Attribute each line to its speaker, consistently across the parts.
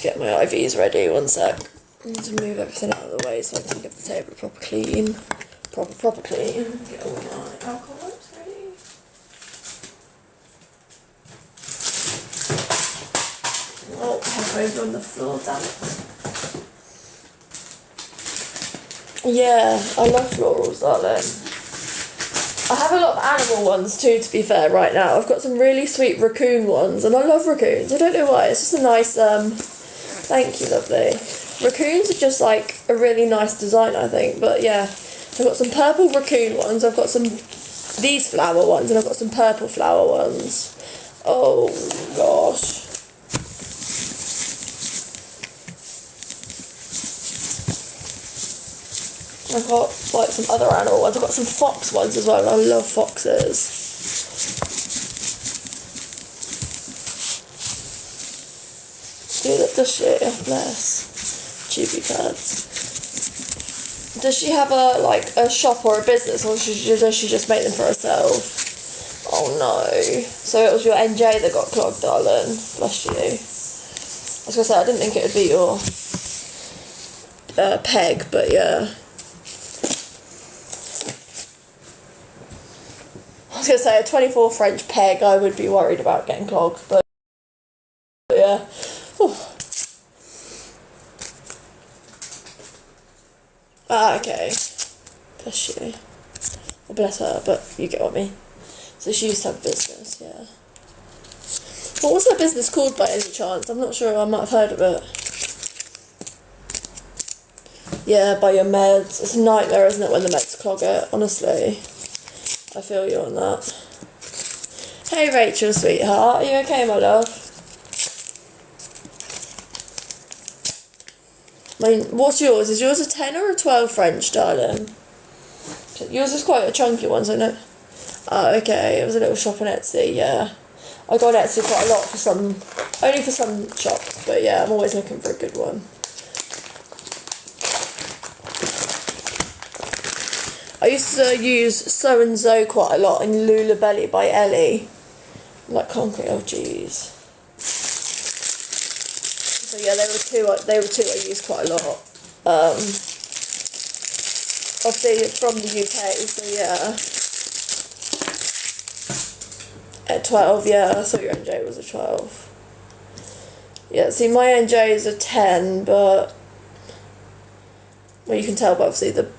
Speaker 1: get my IVs ready. One sec. I need to move everything out of the way so I can get the table proper clean. Proper clean. Get all my alcohol wipes ready. Oh, head over on the floor, damn it. Yeah, I love florals, darling. I have a lot of animal ones too, to be fair, right now. I've got some really sweet raccoon ones, and I love raccoons. I don't know why, it's just a nice, thank you, lovely. Raccoons are just, like, a really nice design, I think, but yeah. I've got some purple raccoon ones, I've got some, these flower ones, and I've got some purple flower ones. Oh, gosh. I've got like some other animal ones. I've got some fox ones as well. I love foxes. Does she? Oh, bless. Tubey pads. Does she have a shop or a business, or does she just make them for herself? Oh no. So it was your NJ that got clogged, darling. Bless you. I was gonna say I didn't think it would be your peg, but yeah. I was going to say, a 24 French peg, I would be worried about getting clogged, but yeah. Whew. Ah, okay. Bless you. Well, bless her, but you get what I mean. So she used to have a business, yeah. What was her business called by any chance? I'm not sure, I might have heard of it. Yeah, by your meds. It's a nightmare, isn't it, when the meds clog it, honestly. I feel you on that. Hey Rachel, sweetheart, are you okay, my love? I mean, what's yours? Is yours a 10 or a 12 French, darling? Yours is quite a chunky one, isn't it? Oh, okay, it was a little shop on Etsy, yeah. I go on Etsy quite a lot for some, only for some shops, but yeah, I'm always looking for a good one. I used to use So and So quite a lot in Lula Belly by Ellie. Like concrete, oh jeez. So yeah, they were two I used quite a lot. Obviously from the UK, so yeah. At 12, yeah, I thought your NJ was a 12. Yeah, see my NJ is a 10, but well you can tell by obviously the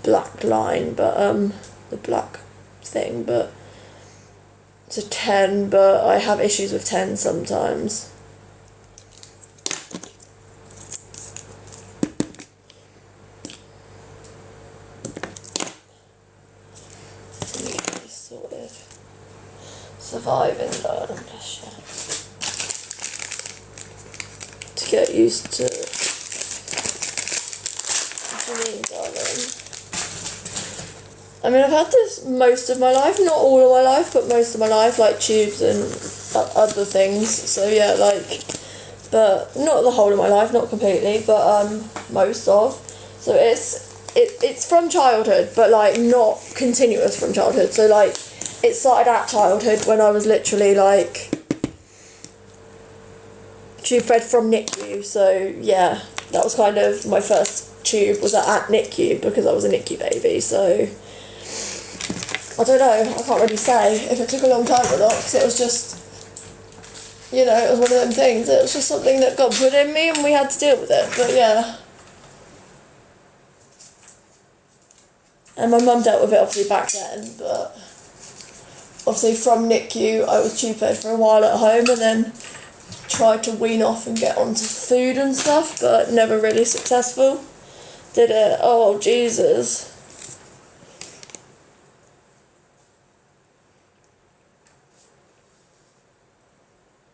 Speaker 1: black line, but the black thing, but it's a 10, but I have issues with 10 sometimes. Sorted. Surviving, darling, bless you. To get used to. What do you mean, darling? I mean, I've had this most of my life, not all of my life, but most of my life, like tubes and other things, so yeah, like, but not the whole of my life, not completely, but most of, so it's from childhood, but like not continuous from childhood, so like, it started at childhood when I was literally like, tube fed from NICU, so yeah, that was kind of, my first tube was at NICU, because I was a NICU baby, so I don't know, I can't really say if it took a long time or not, because it was just, you know, it was one of them things, it was just something that God put in me and we had to deal with it, but yeah. And my mum dealt with it obviously back then, but obviously from NICU I was tube fed for a while at home and then tried to wean off and get onto food and stuff, but never really successful. Did it, oh Jesus.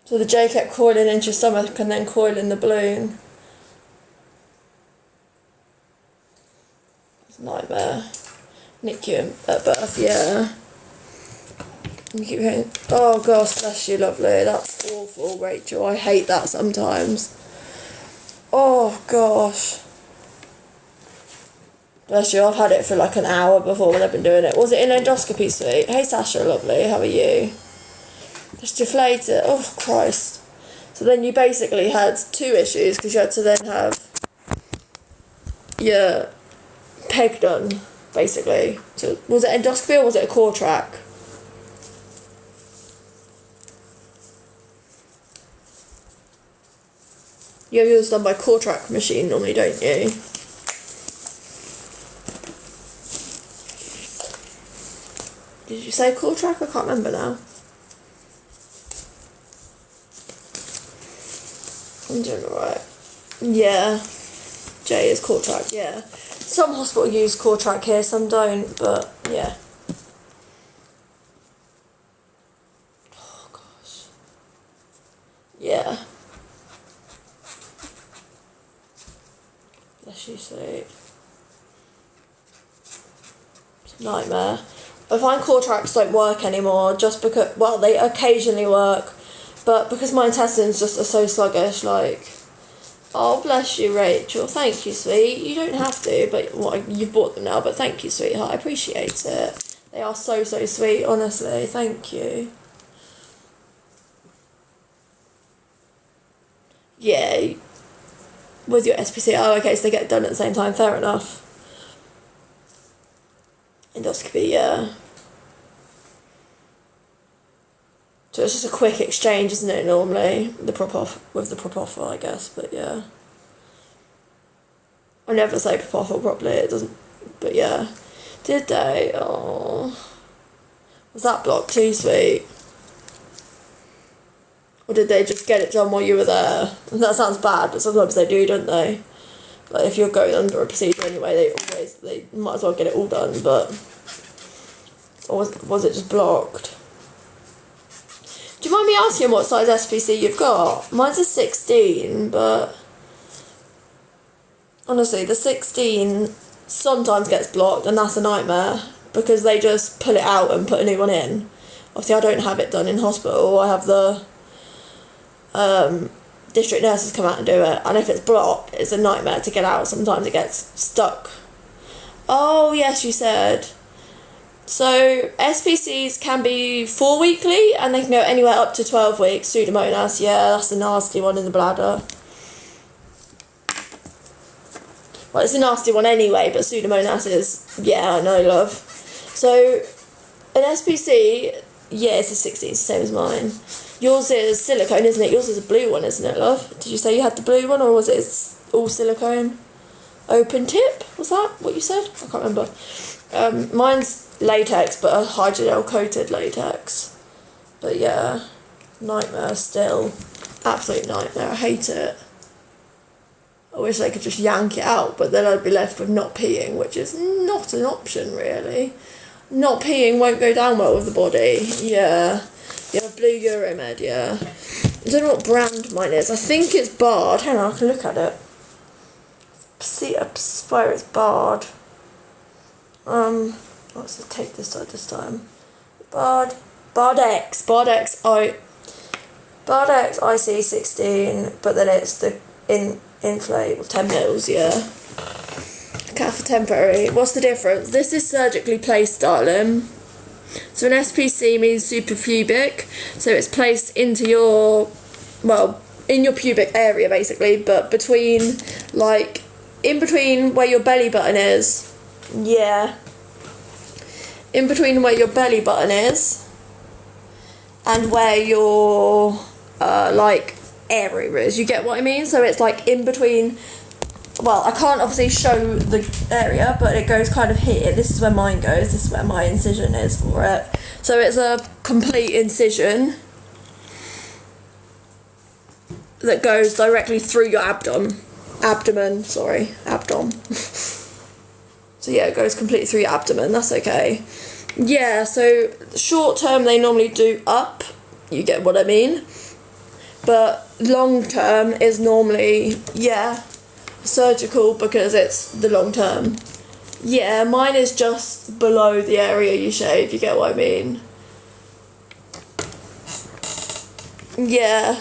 Speaker 1: So the J kept coiling into your stomach and then coiling the balloon. It's a nightmare. NICU at birth, yeah. You keep hearing, oh gosh, bless you, lovely. That's awful, Rachel. I hate that sometimes. Oh gosh. Bless you, I've had it for like an hour before when I've been doing it. Was it an endoscopy suite? Hey Sasha, lovely, how are you? Just deflate it. Oh Christ. So then you basically had two issues, because you had to then have your peg done, basically. So was it endoscopy or was it a core track? You have yours done by core track machine normally, don't you? Did you say core track? I can't remember now. I'm doing alright. Yeah. J is core track, yeah. Some hospitals use core track here, some don't, but yeah. Oh gosh. Yeah. Bless you, sweet. It's a nightmare. I find core tracks don't work anymore just because, well, they occasionally work, but because my intestines just are so sluggish, like, oh, bless you, Rachel. Thank you, sweet. You don't have to, but well, you've bought them now, but thank you, sweetheart. I appreciate it. They are so, so sweet, honestly. Thank you. Yeah. With your SPC. Oh, okay, so they get done at the same time. Fair enough. Endoscopy, yeah. So it's just a quick exchange, isn't it, normally? The with the propofol, I guess, but yeah. I never say propofol properly, it doesn't, but yeah. Did they? Oh. Was that blocked too, sweet? Or did they just get it done while you were there? That sounds bad, but sometimes they do, don't they? Like, if you're going under a procedure anyway, they might as well get it all done, but... Or was it just blocked? Do you mind me asking what size SPC you've got? Mine's a 16, but... Honestly, the 16 sometimes gets blocked, and that's a nightmare, because they just pull it out and put a new one in. Obviously, I don't have it done in hospital. I have the district nurses come out and do it, and if it's blocked, it's a nightmare to get out. Sometimes it gets stuck. Oh, yes, you said. So, SPCs can be 4 weekly, and they can go anywhere up to 12 weeks. Pseudomonas, yeah, that's a nasty one in the bladder. Well, it's a nasty one anyway, but Pseudomonas is, yeah, I know, love. So, an SPC, yeah, it's a 16, same as mine. Yours is silicone, isn't it? Yours is a blue one, isn't it, love? Did you say you had the blue one, or was it all silicone? Open tip? Was that what you said? I can't remember. Mine's latex, but a hydrogel coated latex. But yeah, nightmare still. Absolute nightmare. I hate it. I wish they could just yank it out, but then I'd be left with not peeing, which is not an option, really. Not peeing won't go down well with the body. Yeah. Yeah, blue Euromed, yeah. I don't know what brand mine is. I think it's Bard. Hang on, I can look at it. See, I swear it's Bard. Let's just take this side this time. Bard X IC16, but then it's the inflate with 10 mils, yeah. Catheter temporary. What's the difference? This is surgically placed, darling. So an SPC means suprapubic, so it's placed into your, well, in your pubic area basically, but between, like, in between where your belly button is, yeah, in between where your belly button is and where your, like, area is, you get what I mean? So it's like in between, well, I can't obviously show the area, but it goes kind of here. This is where mine goes. This is where my incision is for it. So it's a complete incision that goes directly through your abdomen. So yeah, it goes completely through your abdomen. That's okay. Yeah, so short term they normally do up. You get what I mean? But long term is normally, yeah, surgical, because it's the long term. Yeah, mine is just below the area you shave, you get what I mean? Yeah.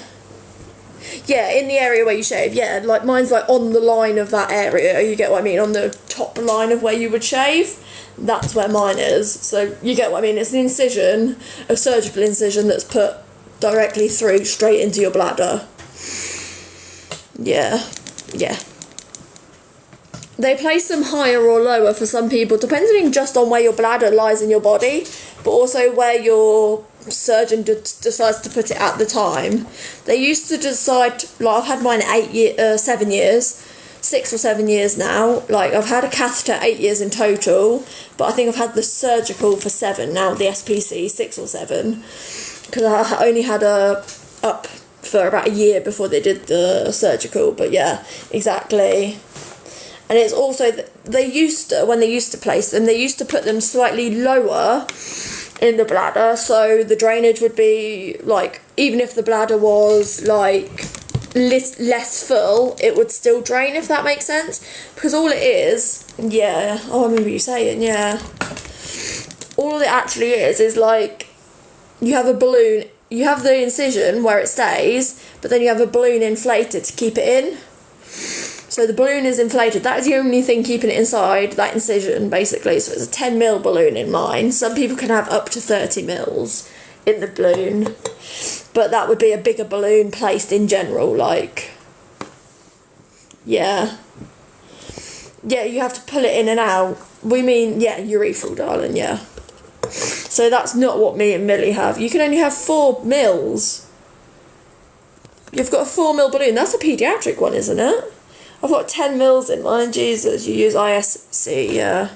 Speaker 1: Yeah, in the area where you shave, yeah, like mine's like on the line of that area, you get what I mean? On the top line of where you would shave, that's where mine is. So you get what I mean? It's an incision, a surgical incision that's put directly through, straight into your bladder. Yeah. They place them higher or lower for some people, depending just on where your bladder lies in your body, but also where your surgeon decides to put it at the time. They used to decide, like, I've had mine 7 years, 6 or 7 years now. Like, I've had a catheter 8 years in total, but I think I've had the surgical for 7 now, the SPC 6 or 7, because I only had a up for about a year before they did the surgical. But yeah, exactly. And it's also, when they used to place them, they used to put them slightly lower in the bladder, so the drainage would be, like, even if the bladder was, like, less full, it would still drain, if that makes sense. Because all it is, I remember you saying, all it actually is, like, you have a balloon, you have the incision where it stays, but then you have a balloon inflated to keep it in. So the balloon is inflated. That is the only thing keeping it inside, that incision, basically. So it's a 10 ml balloon in mine. Some people can have up to 30 mils in the balloon. But that would be a bigger balloon placed in general, like... Yeah. Yeah, you have to pull it in and out. We mean, urethral, darling, yeah. So that's not what me and Millie have. You can only have 4 mils. You've got a 4 ml balloon. That's a paediatric one, isn't it? I've got 10 mils in mine. Jesus, you use ISC, yeah.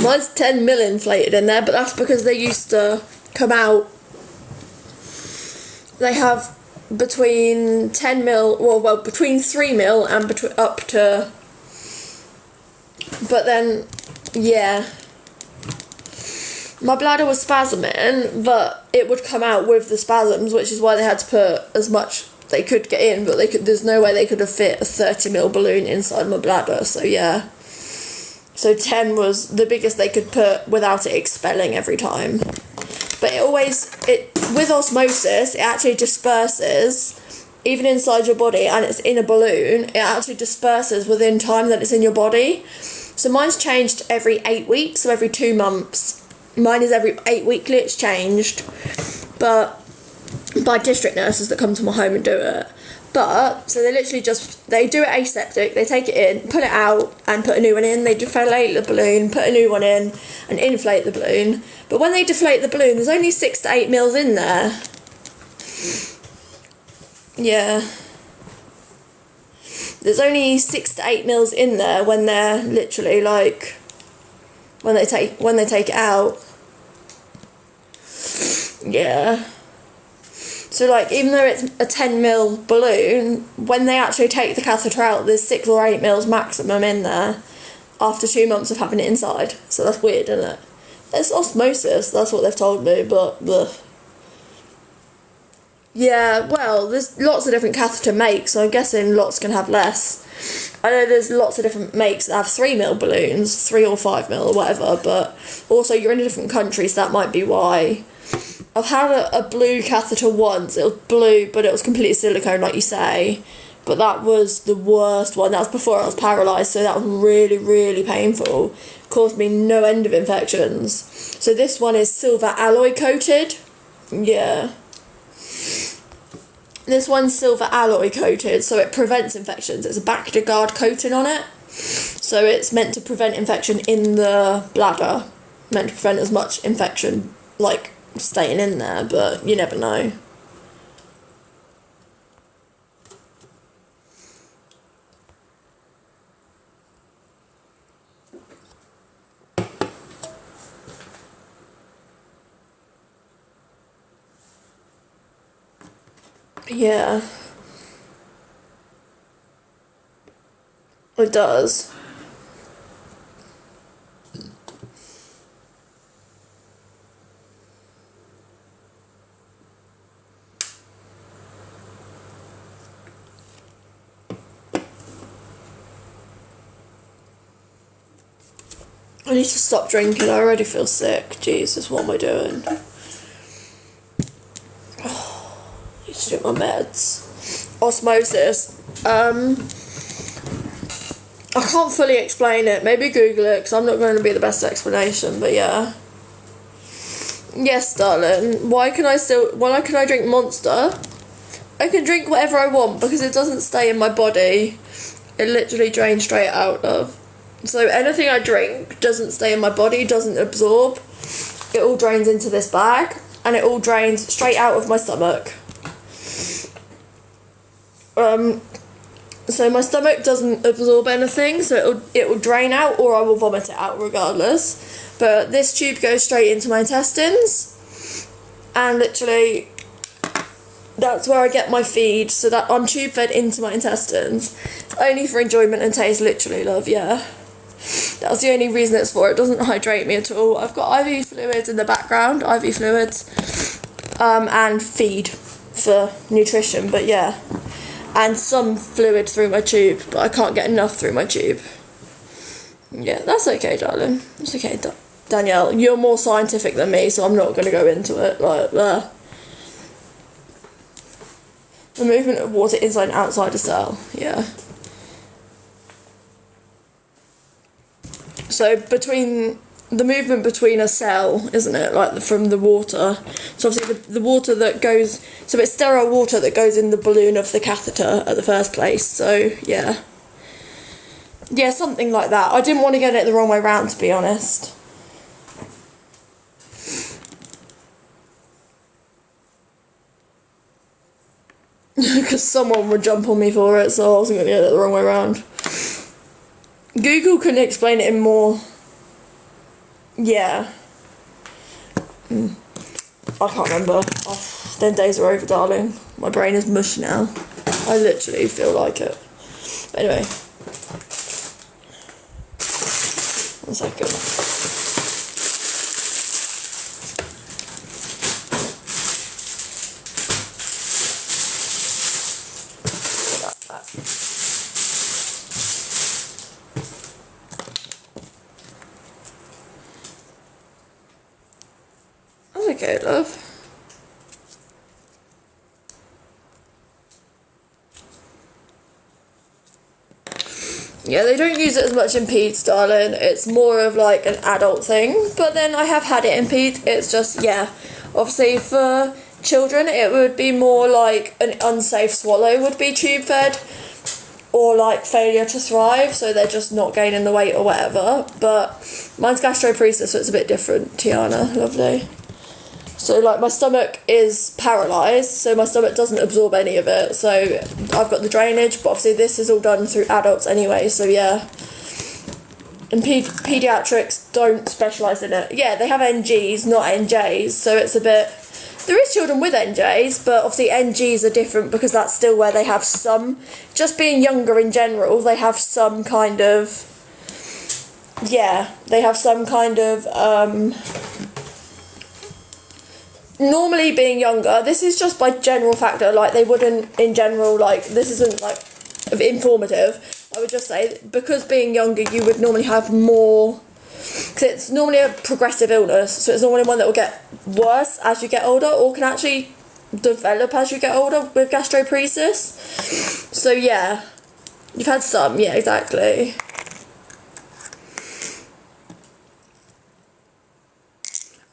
Speaker 1: Mine's 10 mil inflated in there, but that's because they used to come out. They have between 10 mil, well, between 3 mil and up to. But then, yeah. My bladder was spasming, but it would come out with the spasms, which is why they had to put as much they could get in, but there's no way they could have fit a 30 ml balloon inside my bladder, so yeah. So 10 was the biggest they could put without it expelling every time. But with osmosis, it actually disperses, even inside your body, and it's in a balloon, it actually disperses within time that it's in your body. So mine's changed every 8 weeks, so every 2 months. Mine is every 8 weekly, it's changed, but by district nurses that come to my home and do it. But, so they literally they do it aseptic, they take it in, pull it out, and put a new one in. They deflate the balloon, put a new one in, and inflate the balloon. But when they deflate the balloon, there's only 6 to 8 mils in there. Yeah. There's only 6 to 8 mils in there when they're literally, like... When they take it out. Yeah. So, like, even though it's a 10 mil balloon, when they actually take the catheter out, there's 6 or 8 mils maximum in there after 2 months of having it inside. So that's weird, isn't it? It's osmosis, that's what they've told me, but... Yeah, well, there's lots of different catheter makes, so I'm guessing lots can have less. I know there's lots of different makes that have 3 mil balloons, 3 or 5 mil or whatever, but also you're in a different country, so that might be why. I've had a blue catheter once. It was blue, but it was completely silicone, like you say. But that was the worst one. That was before I was paralysed, so that was really, really painful. Caused me no end of infections. So this one is silver alloy coated. Yeah. This one's silver alloy coated, so it prevents infections. It's a Bactiguard coating on it. So it's meant to prevent infection in the bladder. Meant to prevent as much infection, like, staying in there, but you never know. Yeah. It does. I need to stop drinking. I already feel sick. Jesus, what am I doing? I need to do my meds. Osmosis. I can't fully explain it. Maybe Google it, because I'm not going to be the best explanation, but yeah. Yes, darling. Why can I drink Monster? I can drink whatever I want because it doesn't stay in my body. It literally drains straight out of. So anything I drink doesn't stay in my body, doesn't absorb. It all drains into this bag and it all drains straight out of my stomach. So my stomach doesn't absorb anything, so it will drain out or I will vomit it out regardless. But this tube goes straight into my intestines and literally that's where I get my feed, so that I'm tube fed into my intestines. It's only for enjoyment and taste, literally, love, yeah. That's the only reason it's for. It doesn't hydrate me at all. I've got IV fluids in the background, IV fluids, and feed for nutrition, but yeah. And some fluid through my tube, but I can't get enough through my tube. Yeah, that's okay, darling. It's okay, Danielle. You're more scientific than me, so I'm not going to go into it like that. The movement of water inside and outside a cell, yeah. So the movement between a cell, isn't it, like from the water. So obviously the water that goes, so it's sterile water that goes in the balloon of the catheter at the first place, so yeah. Yeah, something like that. I didn't want to get it the wrong way round, to be honest. Because someone would jump on me for it, so I wasn't going to get it the wrong way around. Google can explain it in more... Yeah. I can't remember. Oh, them days are over, darling. My brain is mush now. I literally feel like it. But anyway. 1 second. Okay, love. Yeah, they don't use it as much in peds, darling. It's more of like an adult thing. But then I have had it in peds. It's just, yeah. Obviously for children, it would be more like an unsafe swallow would be tube fed. Or like failure to thrive, so they're just not gaining the weight or whatever. But mine's gastroparesis, so it's a bit different, Tiana, lovely. So like my stomach is paralysed, so my stomach doesn't absorb any of it. So I've got the drainage, but obviously this is all done through adults anyway, so yeah. And paediatrics don't specialise in it. Yeah, they have NGs, not NJs, so it's a bit... There is children with NJs, but obviously NGs are different because that's still where they have some... Just being younger in general, they have some kind of... Yeah, they have some kind of... Normally being younger, this is just by general factor, like they wouldn't in general, like this isn't like informative, I would just say because being younger you would normally have more, because it's normally a progressive illness, so it's normally one that will get worse as you get older or can actually develop as you get older with gastroparesis. So yeah, you've had some, yeah, exactly.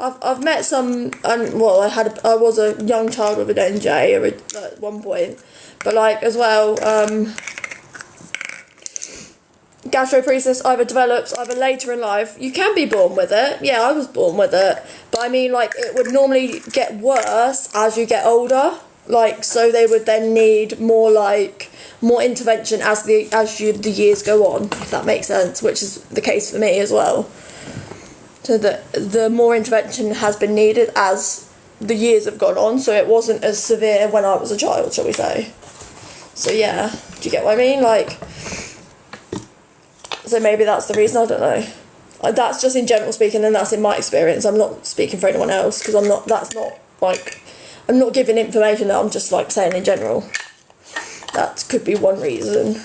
Speaker 1: I've met some, well, I was a young child with an NJ at one point, but like as well, gastroparesis either develops either later in life. You can be born with it. Yeah, I was born with it, but I mean like it would normally get worse as you get older. Like so they would then need more intervention as the years go on, if that makes sense, which is the case for me as well. So the more intervention has been needed as the years have gone on, so it wasn't as severe when I was a child, shall we say. So yeah, do you get what I mean? Like, so maybe that's the reason, I don't know. That's just in general speaking, and that's in my experience. I'm not speaking for anyone else, because I'm not giving information that I'm just like saying in general. That could be one reason.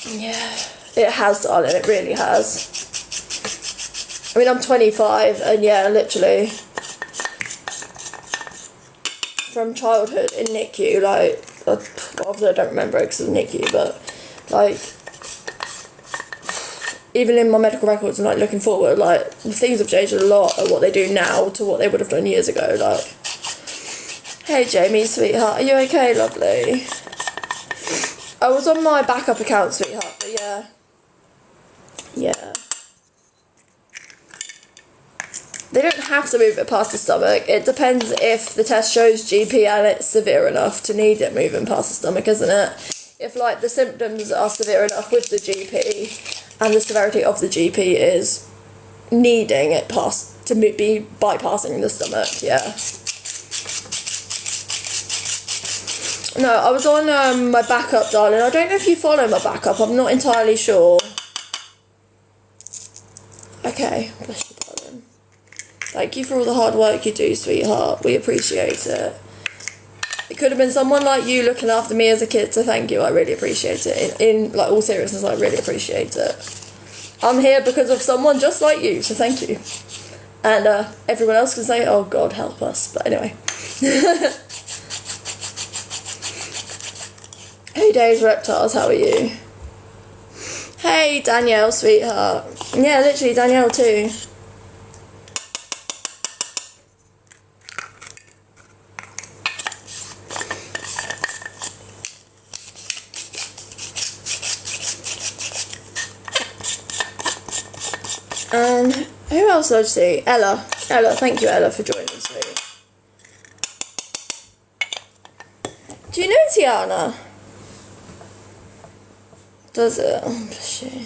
Speaker 1: Yeah. It has, darling, it really has. I mean, I'm 25, and yeah, literally, from childhood in NICU, like, obviously I don't remember it because of NICU, but, like, even in my medical records and like looking forward, like things have changed a lot of what they do now to what they would have done years ago. Like, hey Jamie, sweetheart, are you okay, lovely? I was on my backup account, sweetheart, but yeah. Yeah. They don't have to move it past the stomach. It depends if the test shows GP and it's severe enough to need it moving past the stomach, isn't it? If like the symptoms are severe enough with the GP and the severity of the GP is needing it past to be bypassing the stomach, yeah. No, I was on my backup, darling. I don't know if you follow my backup. I'm not entirely sure. Okay, bless you, darling. Thank you for all the hard work you do, sweetheart. We appreciate it. It could have been someone like you looking after me as a kid, so thank you. I really appreciate it. In like all seriousness, I really appreciate it. I'm here because of someone just like you, so thank you. And everyone else can say, oh God, help us. But anyway. Hey Days Reptiles, how are you? Hey Danielle, sweetheart. Yeah, literally Danielle too. And who else did I see? Ella. Ella, thank you Ella for joining us. Do you know Tiana? Does it? Oh, bless you.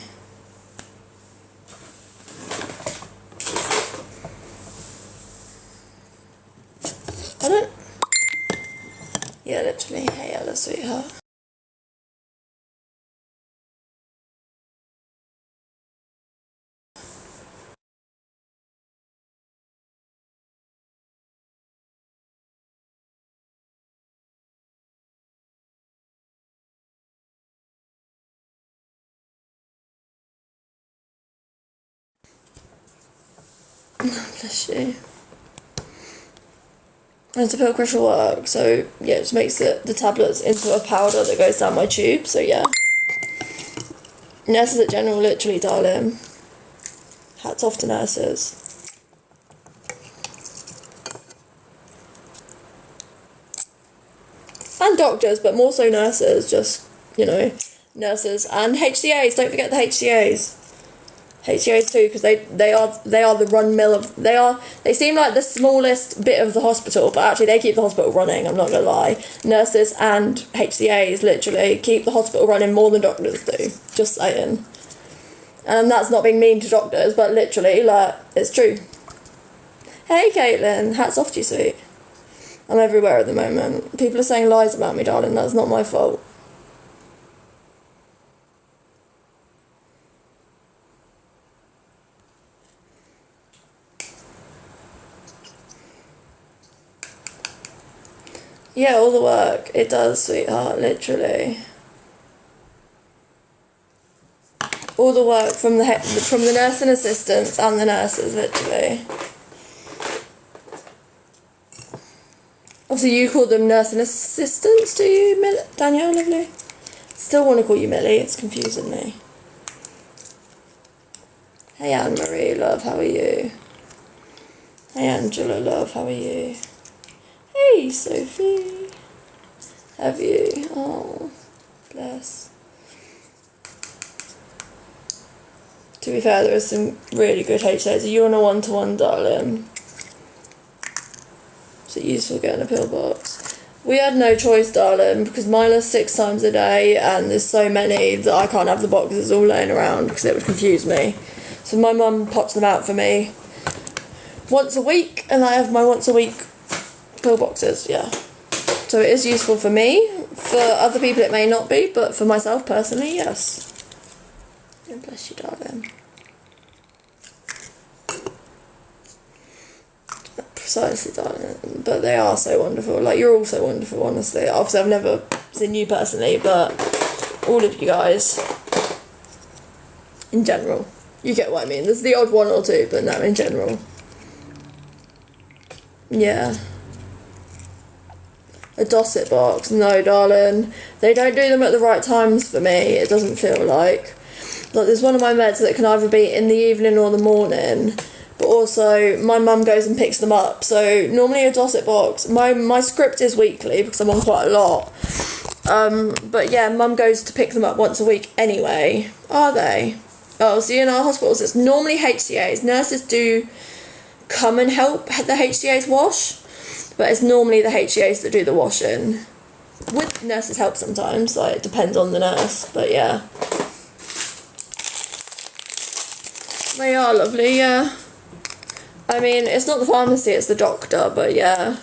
Speaker 1: I don't... Yeah, literally. Hey Ella, sweetheart. Bless you. And the pill crush will work, so yeah, it just makes the tablets into a powder that goes down my tube, so yeah. Nurses at General, literally, darling. Hats off to nurses. And doctors, but more so nurses, just, you know, nurses. And HCAs, don't forget the HCAs. HCAs too, because they are the run mill of, they seem like the smallest bit of the hospital, but actually they keep the hospital running, I'm not gonna lie. Nurses and HCAs literally keep the hospital running more than doctors do, just saying. And that's not being mean to doctors, but literally, like, it's true. Hey Caitlin, hats off to you, sweet. I'm everywhere at the moment. People are saying lies about me, darling, that's not my fault. Yeah, all the work. It does, sweetheart, literally. All the work from the nursing assistants and the nurses, literally. Obviously, you call them nursing assistants, do you, Danielle, lovely? Still want to call you Millie, it's confusing me. Hey, Anne-Marie, love, how are you? Hey, Angela, love, how are you? Hey, Sophie. Have you? Oh, bless. To be fair, there is some really good HCAs. Are you on a one-to-one, darling? Is it useful getting a pill box? We had no choice, darling, because mine are 6 times a day, and there's so many that I can't have the boxes all laying around because it would confuse me. So my mum pops them out for me once a week, and I have my once a week pill boxes, yeah. So it is useful for me. For other people it may not be, but for myself personally, yes. God bless you, darling. Precisely, darling. But they are so wonderful. Like, you're all so wonderful, honestly. Obviously, I've never seen you personally, but all of you guys, in general. You get what I mean. There's the odd one or two, but no, in general. Yeah. A Dosset box. No, darling. They don't do them at the right times for me. It doesn't feel like. Like, there's one of my meds that can either be in the evening or the morning, but also my mum goes and picks them up. So normally a Dosset box, my script is weekly because I'm on quite a lot. But yeah, mum goes to pick them up once a week anyway. Are they? Oh, so in our hospitals it's normally HCAs. Nurses do come and help the HCAs wash, but it's normally the HCAs that do the washing. With nurses help sometimes, like it depends on the nurse, but yeah. They are lovely, yeah. I mean, it's not the pharmacy, it's the doctor, but yeah.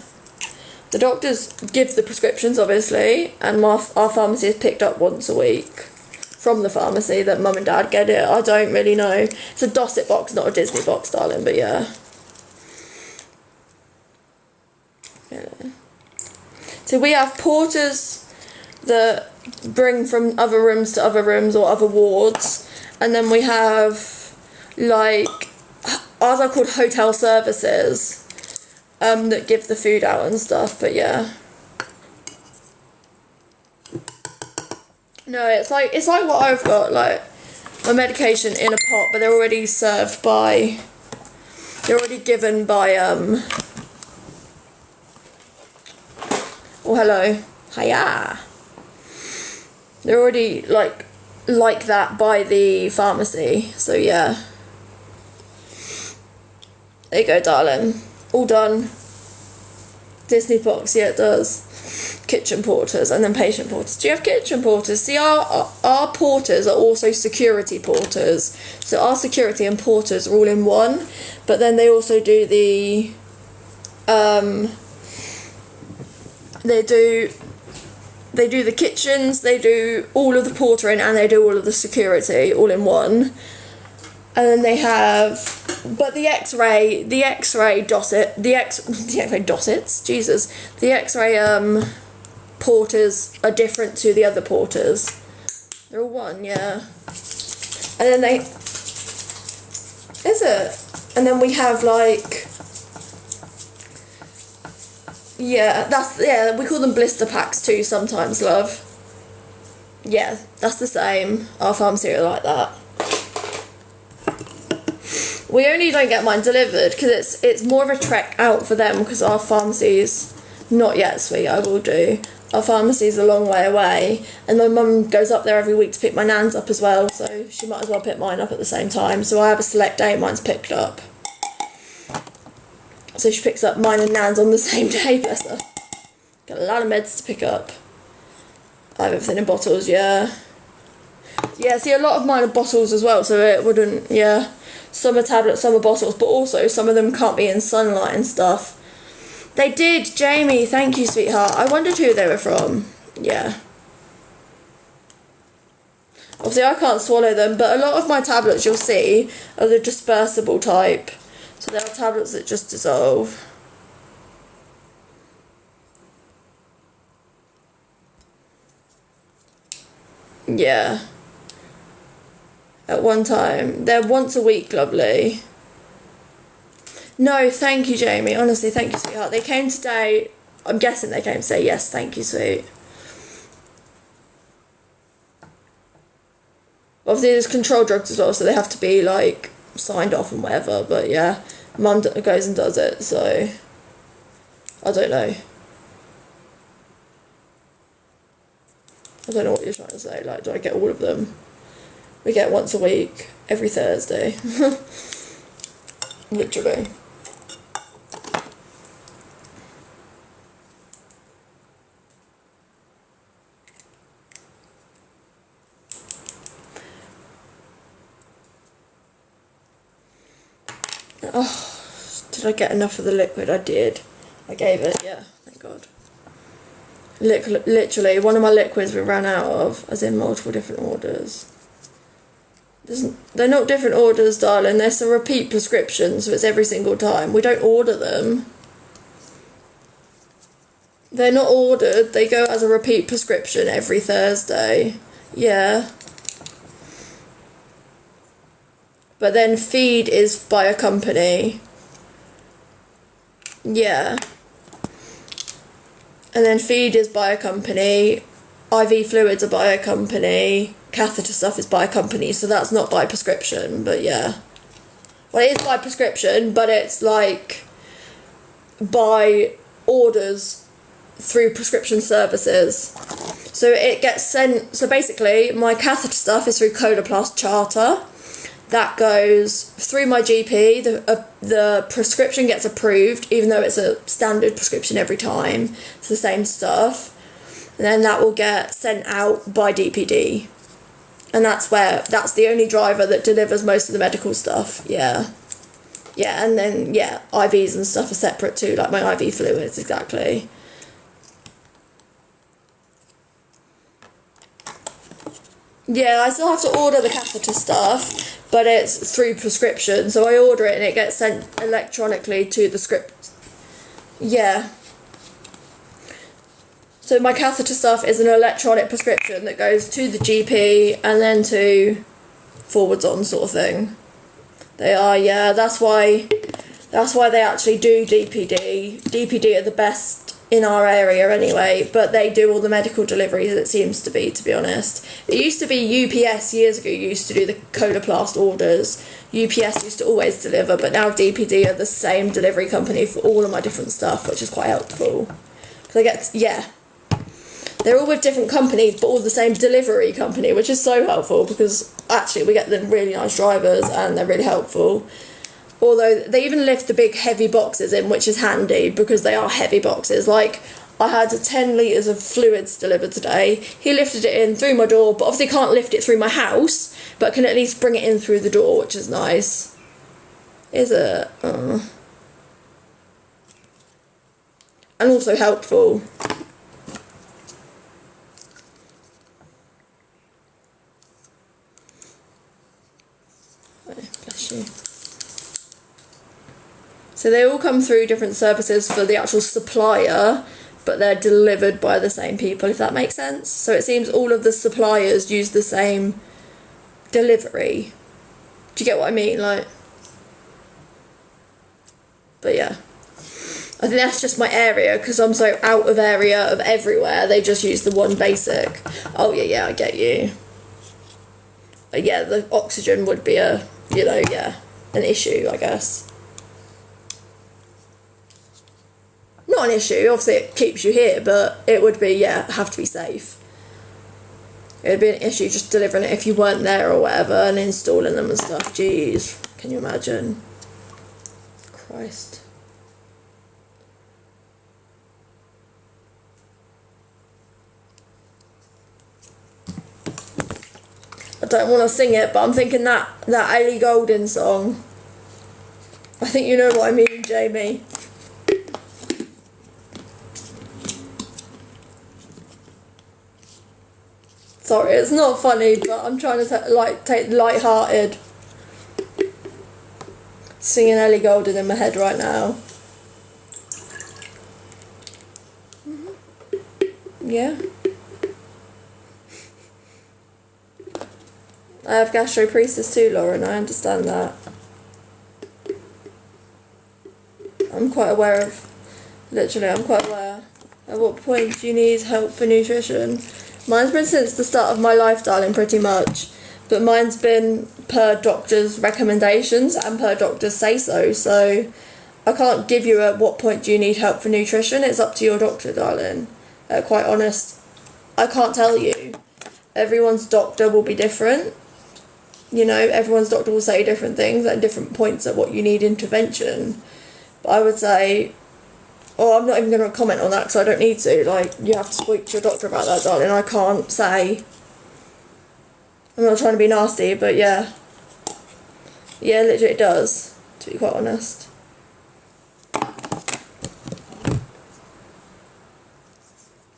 Speaker 1: The doctors give the prescriptions, obviously, and our pharmacy is picked up once a week from the pharmacy that mum and dad get it. I don't really know. It's a Dosset box, not a Disney box, darling, but yeah. So we have porters that bring from other rooms to other rooms or other wards, and then we have like ours are called hotel services that give the food out and stuff, but yeah. No, it's like what I've got, like my medication in a pot, but they're already served by, they're already given by oh hello, hiya. They're already like that by the pharmacy, so yeah. There you go, darling. All done. Disney box, yeah, it does. Kitchen porters and then patient porters. Do you have kitchen porters? See, our porters are also security porters. So our security and porters are all in one, but then they also do the they do the kitchens, they do all of the portering, and they do all of the security all in one. And then they have, but the X-ray Dossets, Jesus, the X-ray porters are different to the other porters. They're all one, yeah. And then is it? And then we have like, we call them blister packs too sometimes, love. Yeah, that's the same. Our pharmacy are like that. We only don't get mine delivered because it's more of a trek out for them because our pharmacy's not yet, sweet, I will do. Our pharmacy's a long way away, and my mum goes up there every week to pick my nan's up as well, so she might as well pick mine up at the same time. So I have a select day mine's picked up. So she picks up mine and nan's on the same day, bless her. Got a lot of meds to pick up. I have everything in bottles, yeah. Yeah, see, a lot of mine are bottles as well, so it wouldn't, yeah. Some are tablets, some are bottles, but also some of them can't be in sunlight and stuff. They did, Jamie, thank you, sweetheart. I wondered who they were from. Yeah. Obviously, I can't swallow them, but a lot of my tablets, you'll see, are the dispersible type. So there are tablets that just dissolve. Yeah. At one time. They're once a week, lovely. No, thank you, Jamie. Honestly, thank you, sweetheart. They came today. I'm guessing they came to say yes, thank you, sweet. Obviously, there's controlled drugs as well, so they have to be, like, signed off and whatever. But, yeah, Mum goes and does it, so I don't know. I don't know what you're trying to say. Like, do I get all of them? We get once a week, every Thursday. Literally. Oh, did I get enough of the liquid? I did. I gave it, yeah, thank God. Literally, one of my liquids we ran out of, as in multiple different orders. They're not different orders, darling. They're some repeat prescriptions, so it's every single time. We don't order them. They're not ordered. They go as a repeat prescription every Thursday. Yeah. But then feed is by a company. Yeah. And then feed is by a company. IV fluids are by a company, catheter stuff is by a company, so that's not by prescription, but yeah. Well, it is by prescription, but it's like by orders through prescription services. So it gets sent, so basically my catheter stuff is through Coloplast Charter. That goes through my GP, the prescription gets approved, even though it's a standard prescription every time, it's the same stuff. And then that will get sent out by DPD. And that's the only driver that delivers most of the medical stuff, yeah. Yeah, and then, yeah, IVs and stuff are separate too, like my IV fluids, exactly. Yeah, I still have to order the catheter stuff, but it's through prescription, so I order it and it gets sent electronically to the script. Yeah. So my catheter stuff is an electronic prescription that goes to the GP and then to forwards on sort of thing. They are, yeah, that's why they actually do DPD. DPD are the best in our area anyway, but they do all the medical deliveries, it seems to be honest. It used to be UPS years ago used to do the Coloplast orders. UPS used to always deliver, but now DPD are the same delivery company for all of my different stuff, which is quite helpful. Because I get, yeah, they're all with different companies, but all the same delivery company, which is so helpful because actually we get them really nice drivers and they're really helpful. Although they even lift the big heavy boxes in, which is handy because they are heavy boxes. Like, I had 10 litres of fluids delivered today. He lifted it in through my door, but obviously can't lift it through my house, but can at least bring it in through the door, which is nice. Is it? And also helpful. Oh, bless you. So they all come through different services for the actual supplier, but they're delivered by the same people, if that makes sense. So it seems all of the suppliers use the same delivery. Do you get what I mean? Like, but yeah. I think that's just my area, because I'm so out of area of everywhere, they just use the one basic. Oh yeah, I get you. But yeah, the oxygen would be an issue, I guess. Not an issue, obviously it keeps you here, but it would be, have to be safe. It would be an issue just delivering it if you weren't there or whatever and installing them and stuff. Jeez, can you imagine? Christ. I don't want to sing it, but I'm thinking that Ellie Goulding song. I think you know what I mean, Jamie. Sorry, it's not funny, but I'm trying to take light-hearted. Singing Ellie Goulding in my head right now. Yeah. I have gastroparesis too, Lauren, I understand that. I'm quite aware. At what point do you need help for nutrition? Mine's been since the start of my life, darling, pretty much. But mine's been per doctor's recommendations and per doctor's say-so. So I can't give you at what point do you need help for nutrition. It's up to your doctor, darling. Quite honest, I can't tell you. Everyone's doctor will be different. You know, everyone's doctor will say different things at different points at what you need intervention. But I would say... Oh, I'm not even going to comment on that because I don't need to. Like, you have to speak to your doctor about that, darling. I can't say. I'm not trying to be nasty, but yeah. Yeah, literally it does, to be quite honest.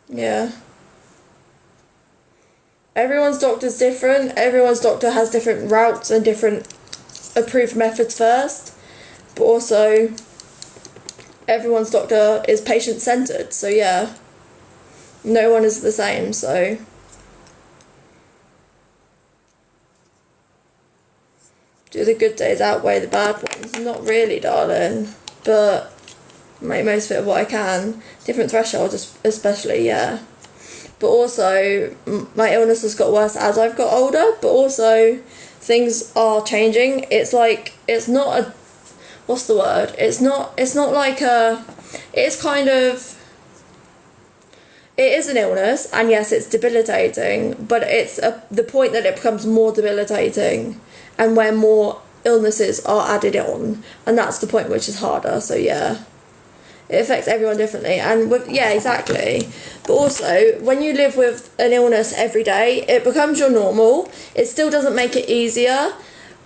Speaker 1: Yeah. Everyone's doctor's different. Everyone's doctor has different routes and different approved methods first. But also... everyone's doctor is patient-centred, so yeah, no one is the same, so. Do the good days outweigh the bad ones? Not really, darling, but make most of it what I can. Different thresholds especially, yeah. but also my illness has got worse as I've got older, but also things are changing. It's like, it's not a, what's the word? It's not like a, it's kind of, it is an illness, and yes, it's debilitating, but it's the point that it becomes more debilitating and where more illnesses are added on, and that's the point which is harder. So yeah, it affects everyone differently, and with, yeah, exactly. But also, when you live with an illness every day, it becomes your normal. It still doesn't make it easier,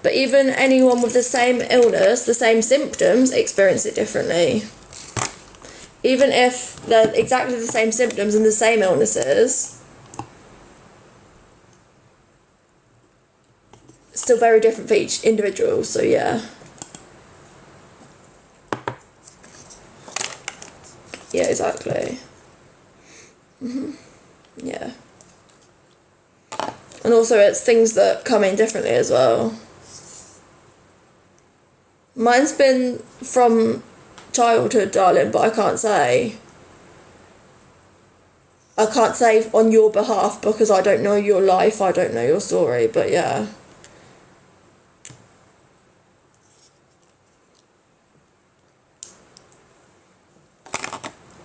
Speaker 1: but even anyone with the same illness, the same symptoms, experience it differently. Even if they're exactly the same symptoms and the same illnesses, it's still very different for each individual, so yeah. Yeah, exactly. Yeah. And also it's things that come in differently as well. Mine's been from childhood, darling, but I can't say on your behalf because I don't know your life, I don't know your story, but yeah.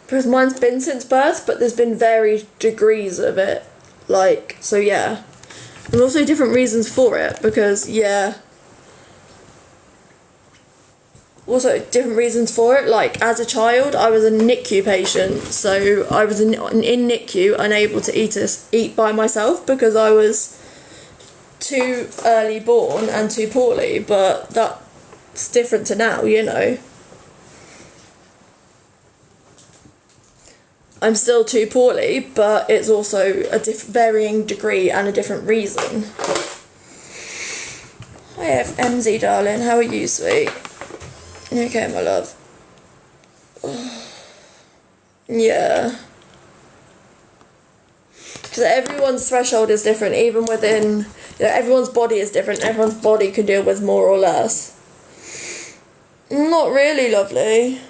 Speaker 1: Because mine's been since birth, but there's been varied degrees of it, like, so yeah. And also different reasons for it, because yeah, also different reasons for it. Like, as a child, I was a NICU patient, so I was in NICU, unable to eat by myself because I was too early born and too poorly, but that's different to now, you know. I'm still too poorly, but it's also a varying degree and a different reason. Hi MZ, darling, how are you, sweet? Okay, my love. Yeah. Because everyone's threshold is different, even within, you know, everyone's body is different. Everyone's body can deal with more or less. Not really, lovely.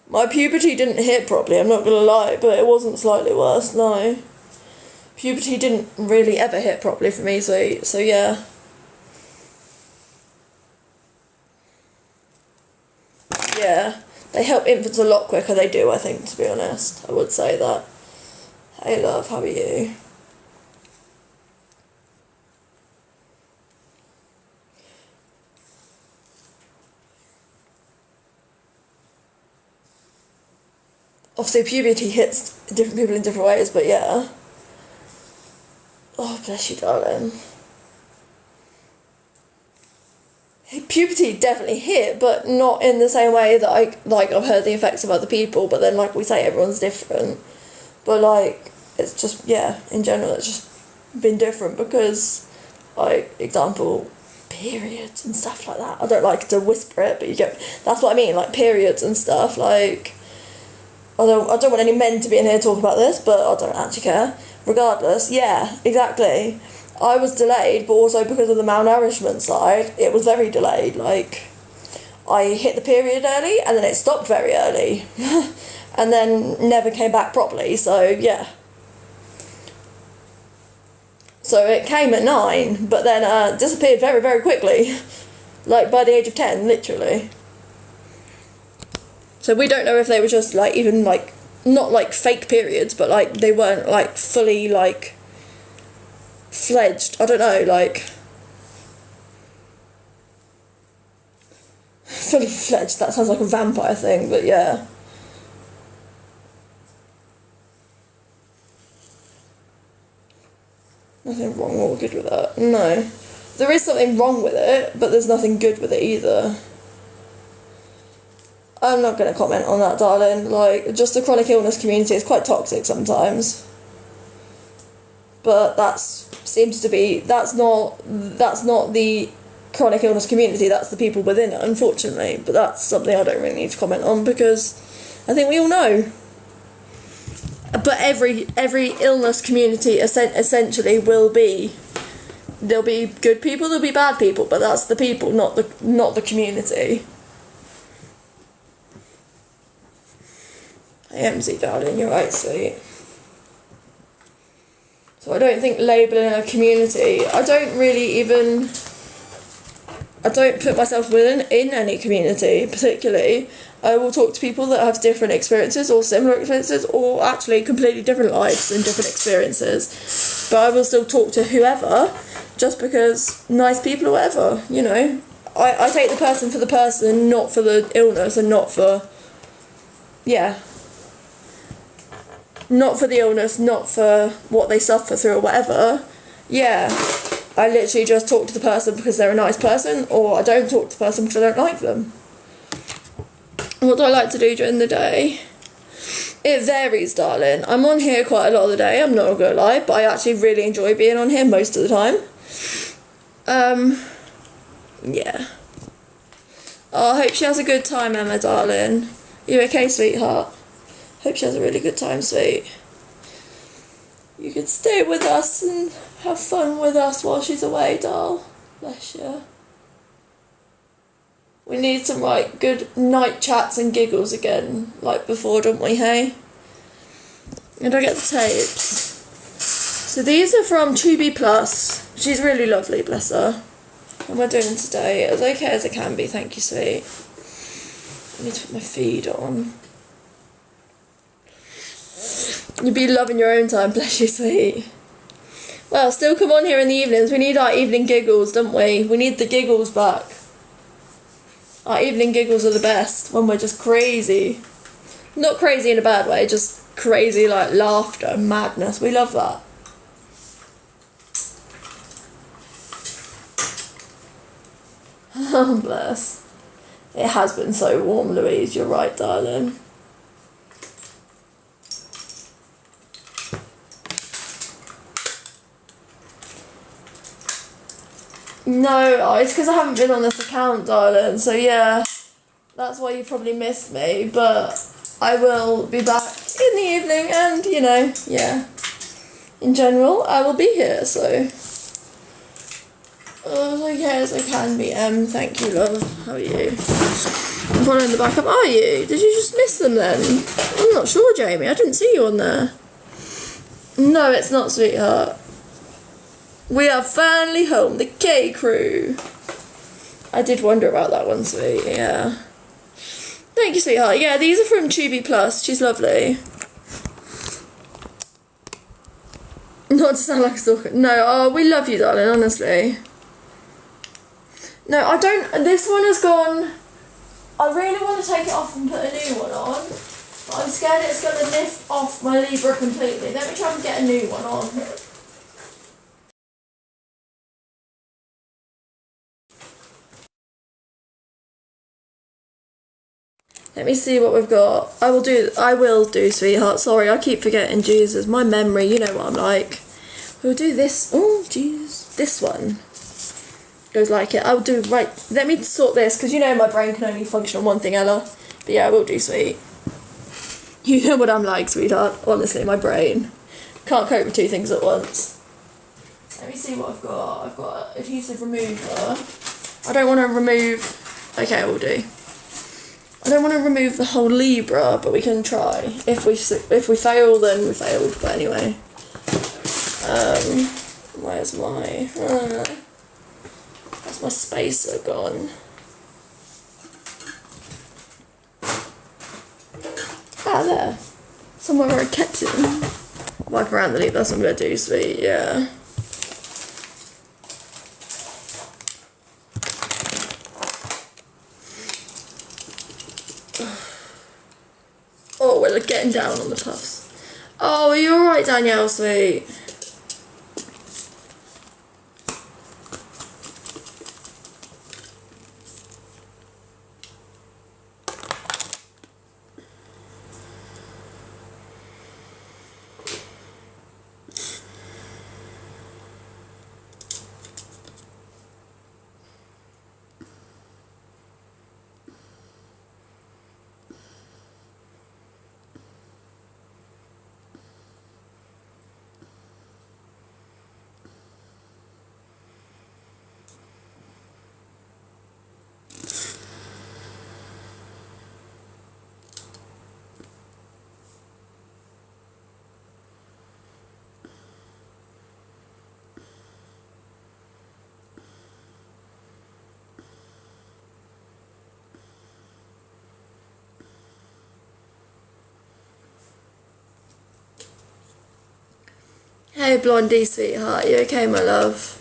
Speaker 1: My puberty didn't hit properly, I'm not going to lie, but it wasn't slightly worse, no. Puberty didn't really ever hit properly for me, so yeah. Yeah, they help infants a lot quicker, they do, I think, to be honest. I would say that. Hey love, how are you? Obviously puberty hits different people in different ways, but yeah. Oh, bless you, darling. Puberty definitely hit, but not in the same way that I've heard the effects of other people, but then, like we say, everyone's different. But, like, it's just, yeah, in general, it's just been different because, like, example, periods and stuff like that. I don't like to whisper it, but you get, that's what I mean, like, periods and stuff, like, I don't want any men to be in here talking about this, but I don't actually care. Regardless, yeah, exactly. I was delayed, but also because of the malnourishment side, it was very delayed. Like, I hit the period early, and then it stopped very early. And then never came back properly, so yeah. So it came at 9, but then disappeared very, very quickly. Like, by the age of 10, literally. So we don't know if they were just, like, even, like, not, like, fake periods, but, like, they weren't, like, fully, like, fledged. I don't know, like, fully fledged, that sounds like a vampire thing, but yeah. Nothing wrong or good with that. No. There is something wrong with it, but there's nothing good with it either. I'm not going to comment on that, darling. Like, just the chronic illness community is quite toxic sometimes. But seems to be, that's not the chronic illness community, that's the people within it, unfortunately. But that's something I don't really need to comment on because I think we all know. But every illness community essentially will be, there'll be good people, there'll be bad people, but that's the people, not the community. AMZ, darling, you're right, sweet. So I don't think labelling a community, I don't put myself in any community particularly. I will talk to people that have different experiences or similar experiences or actually completely different lives and different experiences. But I will still talk to whoever, just because nice people or whatever, you know. I take the person for the person, not for the illness and not for, yeah. Not for the illness, not for what they suffer through or whatever. Yeah. I literally just talk to the person because they're a nice person, or I don't talk to the person because I don't like them. What do I like to do during the day? It varies, darling. I'm on here quite a lot of the day, I'm not gonna lie, but I actually really enjoy being on here most of the time. Yeah. Oh, I hope she has a good time, Emma, darling. You okay, sweetheart? Hope she has a really good time, sweet. You could stay with us and have fun with us while she's away, doll. Bless you. We need some, like, good night chats and giggles again, like before, don't we, hey? And I get the tapes. So these are from Tubi Plus. She's really lovely, bless her. What am I doing today? As okay as I can be, thank you, sweet. I need to put my feed on. You'd be loving your own time, bless you, sweet. Well, still come on here in the evenings. We need our evening giggles, don't we? We need the giggles back. Our evening giggles are the best when we're just crazy. Not crazy in a bad way, just crazy like laughter and madness. We love that. Oh, bless. It has been so warm, Louise. You're right, darling. No, it's because I haven't been on this account, darling. So yeah, that's why you probably missed me. But I will be back in the evening, and you know, yeah. In general, I will be here. So as okay as I can be. Thank you, love. How are you? I'm following the backup. Are you? Did you just miss them then? I'm not sure, Jamie. I didn't see you on there. No, it's not, sweetheart. We are finally home, the K crew. I did wonder about that one, sweet, yeah. Thank you, sweetheart. Yeah, these are from Tubi Plus. She's lovely. Not to sound like a stalker. No, oh, we love you, darling, honestly. No, I don't. This one has gone. I really want to take it off and put a new one on. But I'm scared it's going to lift off my Libra completely. Let me try and get a new one on. Let me see what we've got. I will do, sweetheart. Sorry, I keep forgetting, Jesus. My memory, you know what I'm like. We'll do this. Oh, jeez. This one goes like it. I'll do, right. Let me sort this, because you know my brain can only function on one thing, Ella. But yeah, I will do, sweet. You know what I'm like, sweetheart. Honestly, my brain can't cope with two things at once. Let me see what I've got. I've got adhesive remover. I don't want to remove... Okay, I will do. I don't want to remove the whole Libra, but we can try. If we fail, then we failed. But anyway, where's my spacer gone? Ah, there. Somewhere where I kept it. Wipe around the leaf. That's what I'm gonna do, sweet. Yeah. Oh, we're getting down on the puffs. Oh, are you alright, Danielle, sweet? Hey Blondie, sweetheart, you okay, my love?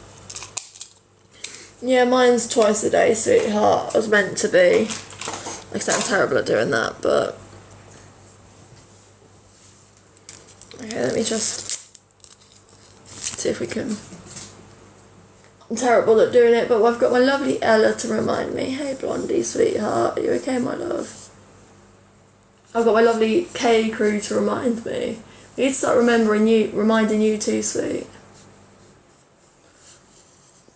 Speaker 1: Yeah, mine's twice a day, sweetheart. I was meant to be. Like I said, I'm terrible at doing that, but... Okay, let me just see if we can... I'm terrible at doing it, but I've got my lovely Ella to remind me. Hey Blondie, sweetheart, are you okay, my love? I've got my lovely K crew to remind me. I need to start reminding you too, sweet.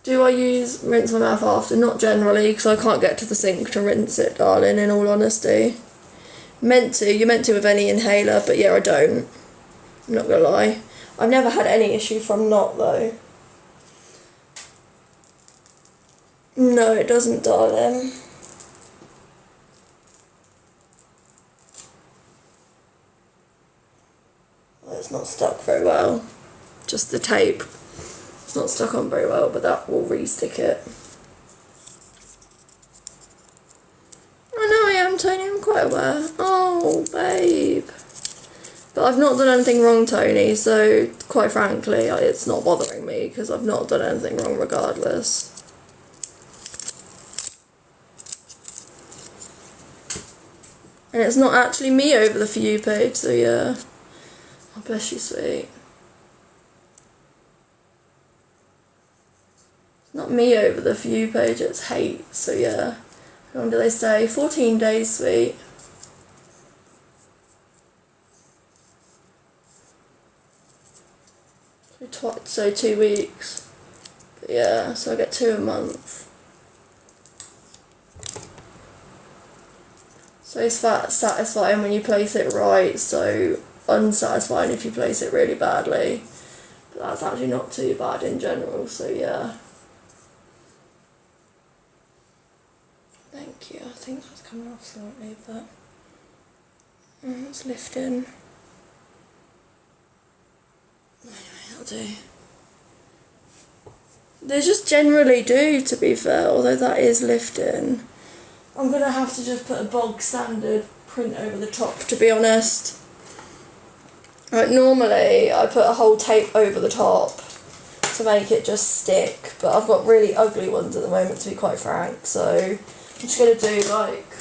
Speaker 1: Do I rinse my mouth after? Not generally, because I can't get to the sink to rinse it, darling, in all honesty. You're meant to with any inhaler, but yeah, I don't. I'm not gonna lie. I've never had any issue from not, though. No, it doesn't, darling. Well, it's not stuck very well. Just the tape. It's not stuck on very well, but that will re-stick it. I know I am, Tony, I'm quite aware. Oh, babe. But I've not done anything wrong, Tony, so quite frankly, it's not bothering me because I've not done anything wrong regardless. And it's not actually me over the For You page, so yeah. Oh, bless you, sweet. It's not me over the For You page, it's hate, so yeah. How long do they stay? 14 days, sweet. So 2 weeks. But yeah, so I get 2 a month. So it's satisfying when you place it right, so unsatisfying if you place it really badly. But that's actually not too bad in general, so yeah. Thank you. I think that's coming off slightly, but it's lifting. Anyway, that'll do. They just generally do, to be fair, although that is lifting. I'm going to have to just put a bog standard print over the top, to be honest. Like, normally I put a whole tape over the top to make it just stick, but I've got really ugly ones at the moment, to be quite frank, so I'm just going to do like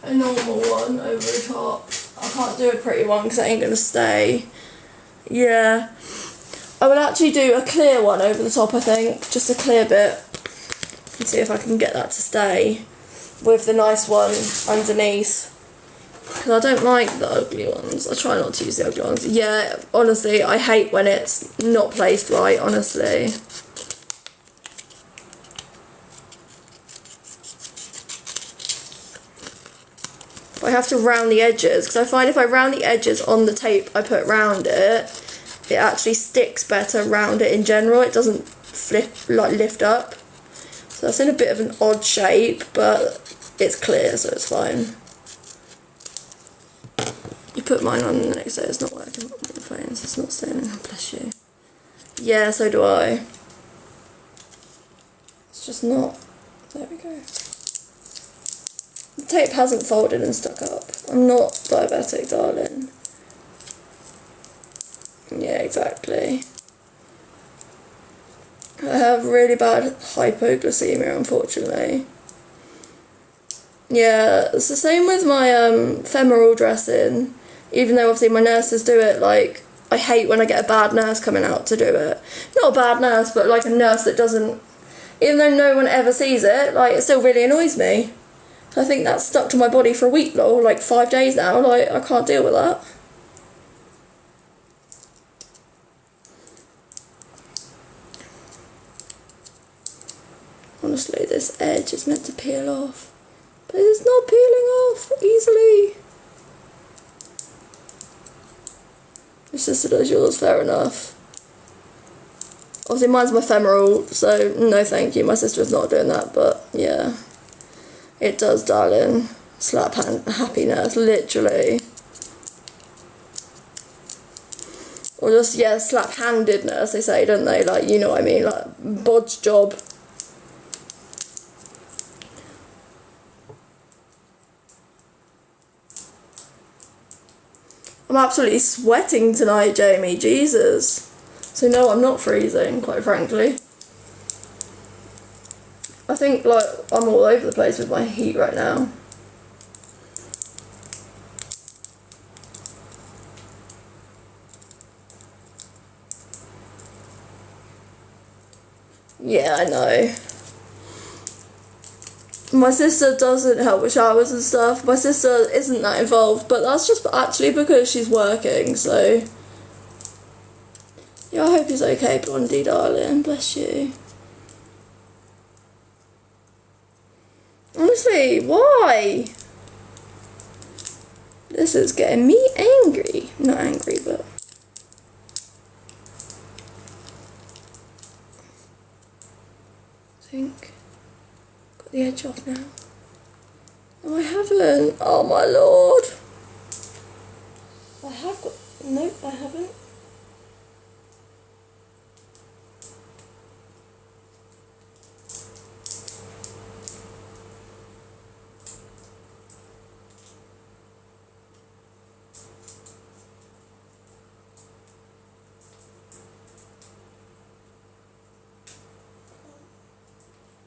Speaker 1: a normal one over the top. I can't do a pretty one because it ain't going to stay. Yeah. I will actually do a clear one over the top, I think, just a clear bit, and see if I can get that to stay with the nice one underneath, because I don't like the ugly ones. I try not to use the ugly ones. Yeah, honestly, I hate when it's not placed right, honestly. But I have to round the edges, because I find if I round the edges on the tape I put round it, it actually sticks better round it in general. It doesn't lift up. So that's in a bit of an odd shape, but it's clear, so it's fine. You put mine on the next day, it's not working. The phones, it's not staying in. Bless you. Yeah, so do I. It's just not. There we go. The tape hasn't folded and stuck up. I'm not diabetic, darling. Yeah, exactly. I have really bad hypoglycemia, unfortunately. Yeah, it's the same with my femoral dressing. Even though obviously my nurses do it, like, I hate when I get a bad nurse coming out to do it. Not a bad nurse, but like a nurse that doesn't, even though no one ever sees it, like, it still really annoys me. I think that's stuck to my body for a week, though, like 5 days now, like, I can't deal with that. Honestly, this edge is meant to peel off, but it's not peeling off easily. Your sister does yours, fair enough. Obviously mine's my femoral, so no thank you, my sister is not doing that, but yeah. It does, darling. Slap happiness, literally. Or just, yeah, slap-handedness, they say, don't they? Like, you know what I mean, like, bodge job. I'm absolutely sweating tonight, Jamie, Jesus. So no, I'm not freezing, quite frankly. I think like I'm all over the place with my heat right now. Yeah, I know. My sister doesn't help with showers and stuff. My sister isn't that involved, but that's just actually because she's working, so... Yeah, I hope he's okay, Blondie, darling. Bless you. Honestly, why? This is getting me angry. Not angry, but... I think... Got the edge off now. No, I haven't. Oh, my lord. I have got... Nope, I haven't.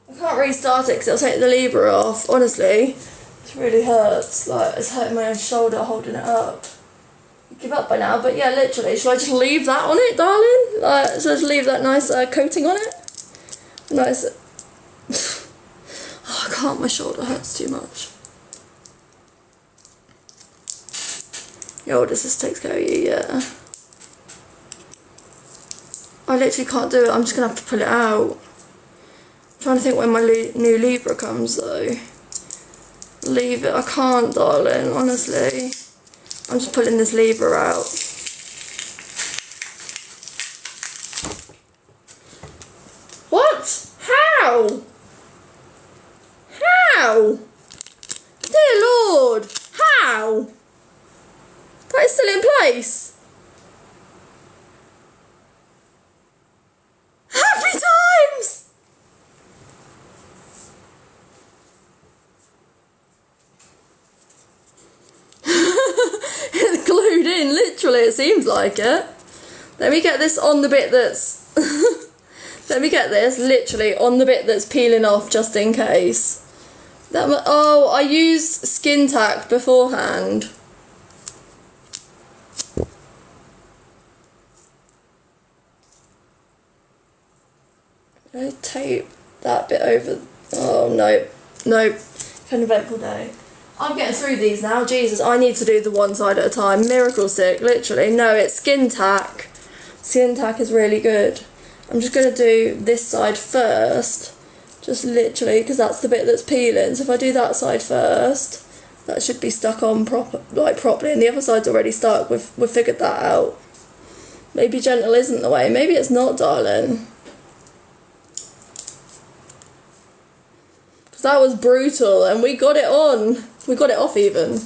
Speaker 1: I can't restart it because it'll take the lever off. Honestly, it really hurts. Like, it's hurting my own shoulder holding it up. I give up by now, but yeah, literally. Should I just leave that on it, darling? Like, should I just leave that nice coating on it? Nice. Oh, I can't. My shoulder hurts too much. Yo, does this take care of you? Yeah. I literally can't do it. I'm just gonna have to pull it out. I'm trying to think when my new Libra comes though. Leave it. I can't, darling, honestly. I'm just pulling this Libra out. What? How? How? Dear Lord, how? That is still in place. Happy times! It's glued in, literally, it seems like it. Let me get this on the bit that's... Let me get this, literally, on the bit that's peeling off, just in case. Oh, I used skin tack beforehand. I tape that bit over. Oh, no. Nope. An eventful day. I'm getting through these now. Jesus, I need to do the one side at a time. Miracle stick, literally. No, it's skin tack. Skin tack is really good. I'm just going to do this side first. Just literally, because that's the bit that's peeling. So if I do that side first, that should be stuck on properly. And the other side's already stuck. We've figured that out. Maybe gentle isn't the way. Maybe it's not, darling. Because that was brutal and we got it on. We got it off even.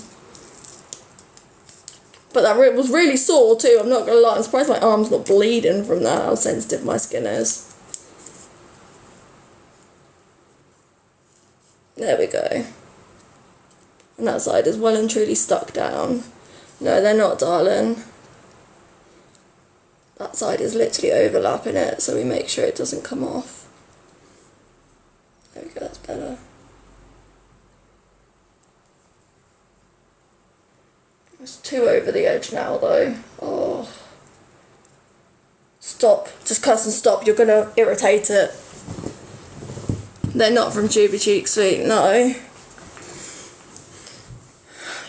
Speaker 1: But that was really sore too, I'm not going to lie. I'm surprised my arm's not bleeding from that, how sensitive my skin is. There we go. And that side is well and truly stuck down. No, they're not, darling. That side is literally overlapping it, so we make sure it doesn't come off. There we go, that's better. It's too over the edge now though. Oh. Stop. Just cuss and stop. You're going to irritate it. They're not from Tuba Cheek Sweet, no.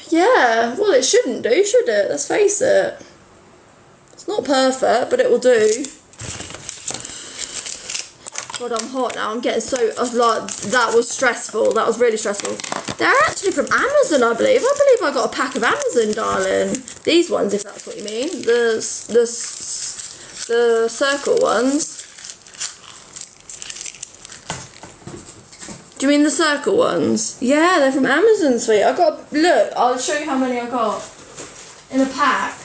Speaker 1: Yeah, well it shouldn't do, should it? Let's face it. It's not perfect, but it will do. God, I'm hot now. I'm getting so... like, that was stressful. That was really stressful. They're actually from Amazon, I believe. I believe I got a pack of Amazon, darling. These ones, if that's what you mean. The circle ones. Do you mean the circle ones? Yeah, they're from Amazon, sweet. I got... Look, I'll show you how many I got in a pack.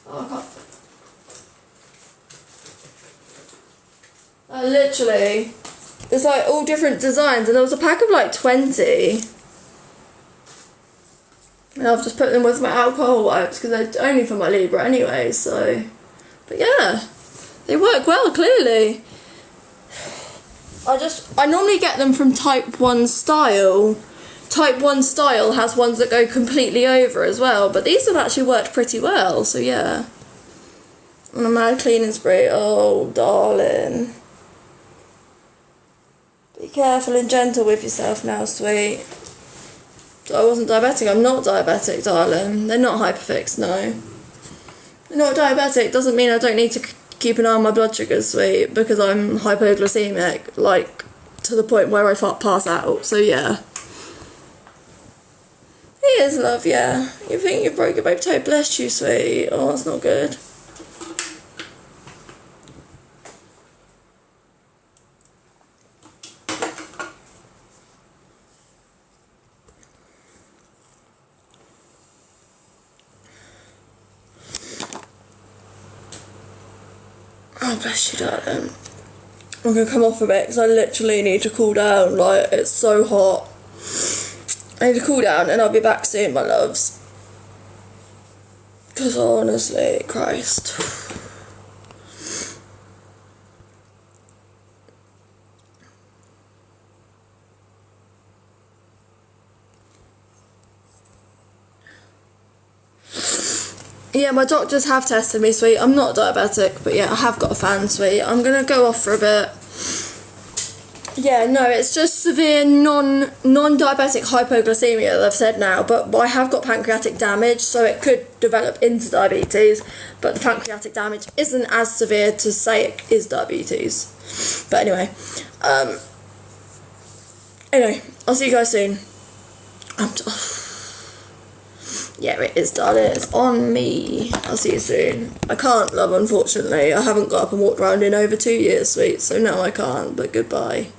Speaker 1: Oh, I can't... literally, there's like all different designs and there was a pack of like 20. And I've just put them with my alcohol wipes because they're only for my Libra anyway, so. But yeah, they work well, clearly. I normally get them from Type 1 Style. Type 1 Style has ones that go completely over as well, but these have actually worked pretty well, so yeah. And a mad cleaning spray, oh darling. Be careful and gentle with yourself now, sweet. I wasn't diabetic, I'm not diabetic, darling. They're not hyperfixed, no. They're not diabetic, doesn't mean I don't need to keep an eye on my blood sugars, sweet, because I'm hypoglycemic, like, to the point where I pass out, so yeah. He is, love, yeah. You think you broke your baby toe? Bless you, sweet. Oh, that's not good. Oh, bless you, darling. I'm going to come off a bit because I literally need to cool down. Like, it's so hot. I need to cool down and I'll be back soon, my loves. Because honestly, Christ. Yeah, my doctors have tested me, sweet. I'm not diabetic, but yeah, I have got a fan, sweet. I'm going to go off for a bit. Yeah, no, it's just severe non-diabetic hypoglycemia, they've said now, but I have got pancreatic damage, so it could develop into diabetes, but the pancreatic damage isn't as severe to say it is diabetes. But anyway, I'll see you guys soon. Yeah, it is, darling. It's on me. I'll see you soon. I can't, love, unfortunately. I haven't got up and walked around in over 2 years, sweet, so no, I can't, but goodbye.